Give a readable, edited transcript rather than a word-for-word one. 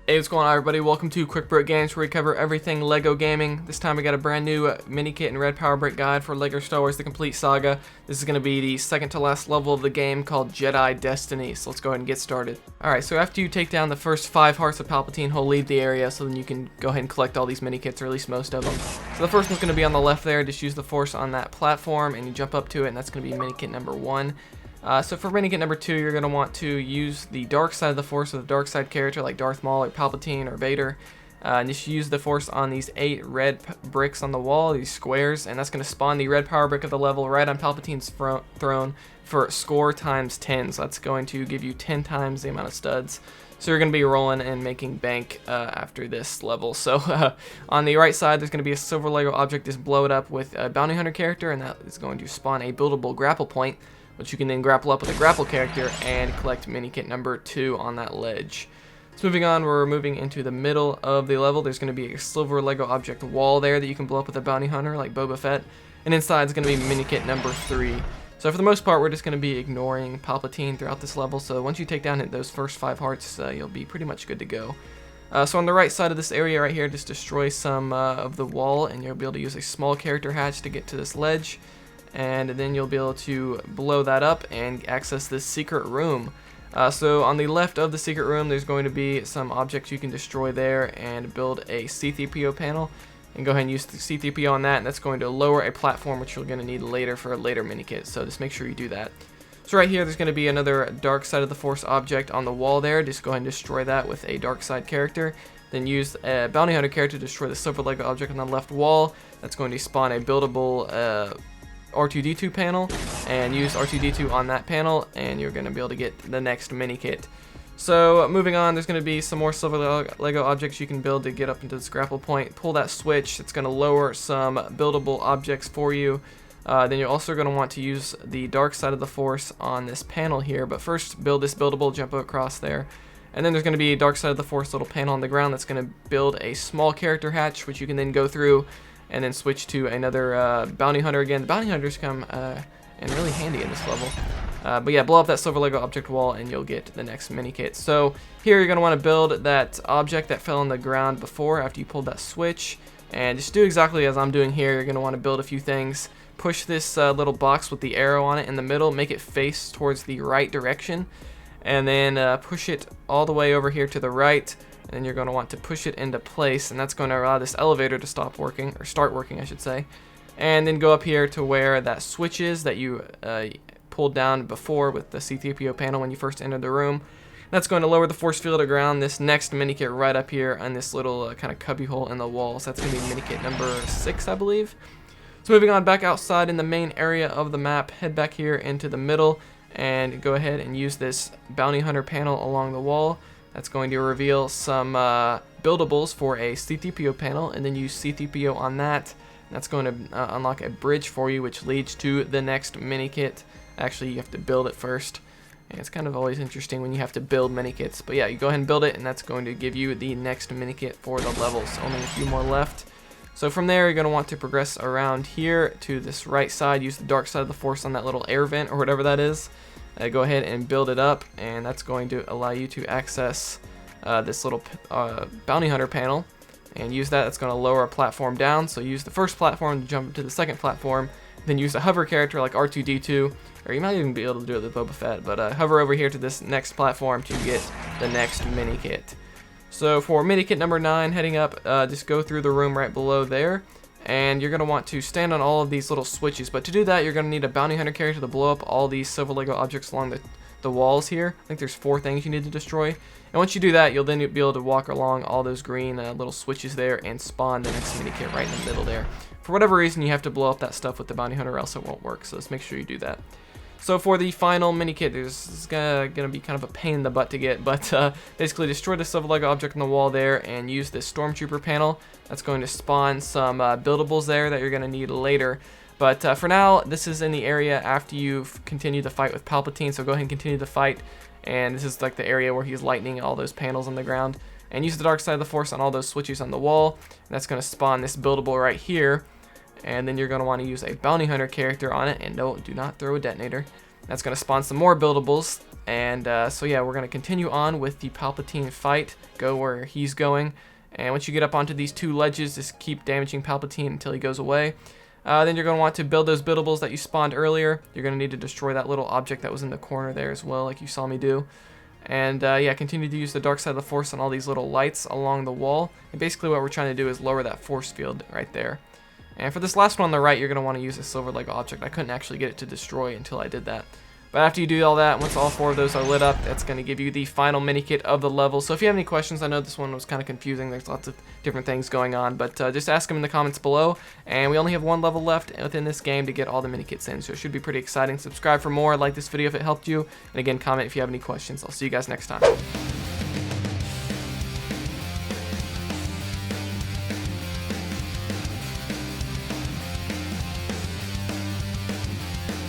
Hey, what's going on, everybody? Welcome to Quick Break Games, where we cover everything LEGO gaming. This time we got a brand new mini kit and red power brick guide for LEGO Star Wars: The Complete Saga. This is going to be the second to last level of the game, called Jedi Destiny. So let's go ahead and get started. Alright, so after you take down the first 5 hearts of Palpatine, he'll leave the area, so then you can go ahead and collect all these mini kits, or at least most of them. So the first one's going to be on the left there. Just use the Force on that platform, and you jump up to it, and that's going to be mini kit number 1. So for mini kit number 2, you're going to want to use the dark side of the Force with a dark side character like Darth Maul or Palpatine or Vader. And just use the Force on these 8 red bricks on the wall, these squares, and that's going to spawn the red power brick of the level right on Palpatine's throne for score times 10. So that's going to give you 10 times the amount of studs. So you're going to be rolling and making bank after this level. So on the right side, there's going to be a silver Lego object. Just blow it up with a bounty hunter character, and that is going to spawn a buildable grapple point, which you can then grapple up with a grapple character and collect mini kit number 2 on that ledge. So moving on, we're moving into the middle of the level. There's going to be a silver Lego object wall there that you can blow up with a bounty hunter like Boba Fett, and inside is going to be mini kit number 3. So for the most part, we're just going to be ignoring Palpatine throughout this level. So once you take down those first 5 hearts, you'll be pretty much good to go. So on the right side of this area right here, just destroy some of the wall, and you'll be able to use a small character hatch to get to this ledge. And then you'll be able to blow that up and access this secret room. So on the left of the secret room, there's going to be some objects you can destroy there and build a C-3PO panel. And go ahead and use the C-3PO on that, and that's going to lower a platform, which you're going to need later for a later mini kit. So just make sure you do that. So right here, there's going to be another dark side of the Force object on the wall there. Just go ahead and destroy that with a dark side character. Then use a bounty hunter character to destroy the silver Lego object on the left wall. That's going to spawn a buildable R2-D2 panel, and use R2-D2 on that panel, and you're going to be able to get the next mini kit. So moving on, there's going to be some more silver Lego objects you can build to get up into this grapple point. Pull that switch. It's going to lower some buildable objects for you. Then you're also going to want to use the dark side of the Force on this panel here, but first build this buildable, jump across there. And then there's going to be a dark side of the Force little panel on the ground that's going to build a small character hatch, which you can then go through and then switch to another bounty hunter again. The bounty hunters come in really handy in this level. But yeah, blow up that silver Lego object wall and you'll get the next mini kit. So here you're going to want to build that object that fell on the ground before after you pulled that switch. And just do exactly as I'm doing here. You're going to want to build a few things. Push this little box with the arrow on it in the middle. Make it face towards the right direction. And then push it all the way over here to the right. And you're going to want to push it into place, and that's going to allow this elevator to stop working, or start working, I should say. And then go up here to where that switch is that you pulled down before with the C-3PO panel when you first entered the room. That's going to lower the force field around this next mini kit right up here on this little kind of cubby hole in the wall. So that's going to be mini kit number 6, I believe. So moving on back outside in the main area of the map, head back here into the middle and go ahead and use this bounty hunter panel along the wall. That's going to reveal some buildables for a C-3PO panel, and then use C-3PO on that. That's going to unlock a bridge for you, which leads to the next mini kit. Actually, you have to build it first. And it's kind of always interesting when you have to build mini kits. But yeah, you go ahead and build it, and that's going to give you the next mini kit for the levels. Only a few more left. So from there, you're going to want to progress around here to this right side. Use the dark side of the Force on that little air vent or whatever that is. Go ahead and build it up, and that's going to allow you to access this little bounty hunter panel and use that. It's going to lower a platform down, so use the first platform to jump to the second platform, then use a hover character like R2-D2, or you might even be able to do it with Boba Fett, but hover over here to this next platform to get the next mini kit. So for mini kit number 9, heading up, just go through the room right below there. And you're going to want to stand on all of these little switches. But to do that, you're going to need a bounty hunter character to blow up all these silver Lego objects along the walls here. I think there's 4 things you need to destroy. And once you do that, you'll then be able to walk along all those green little switches there and spawn the next mini kit right in the middle there. For whatever reason, you have to blow up that stuff with the bounty hunter, or else it won't work. So let's make sure you do that. So for the final mini kit, it's going to be kind of a pain in the butt to get, but basically destroy the silver Lego object on the wall there and use this stormtrooper panel. That's going to spawn some buildables there that you're going to need later. But for now, this is in the area after you've continued the fight with Palpatine, so go ahead and continue the fight. And this is like the area where he's lightning all those panels on the ground. And use the dark side of the Force on all those switches on the wall. And that's going to spawn this buildable right here. And then you're going to want to use a bounty hunter character on it, and no, do not throw a detonator. That's going to spawn some more buildables. And so yeah, we're going to continue on with the Palpatine fight. Go where he's going. And once you get up onto these 2 ledges, just keep damaging Palpatine until he goes away. Then you're going to want to build those buildables that you spawned earlier. You're going to need to destroy that little object that was in the corner there as well, like you saw me do. And yeah, continue to use the dark side of the Force on all these little lights along the wall. And basically what we're trying to do is lower that force field right there. And for this last one on the right, you're going to want to use a silver Lego object. I couldn't actually get it to destroy until I did that. But after you do all that, once all 4 of those are lit up, that's going to give you the final mini kit of the level. So if you have any questions, I know this one was kind of confusing. There's lots of different things going on, but just ask them in the comments below. And we only have 1 level left within this game to get all the mini kits in, so it should be pretty exciting. Subscribe for more, like this video if it helped you, and again, comment if you have any questions. I'll see you guys next time.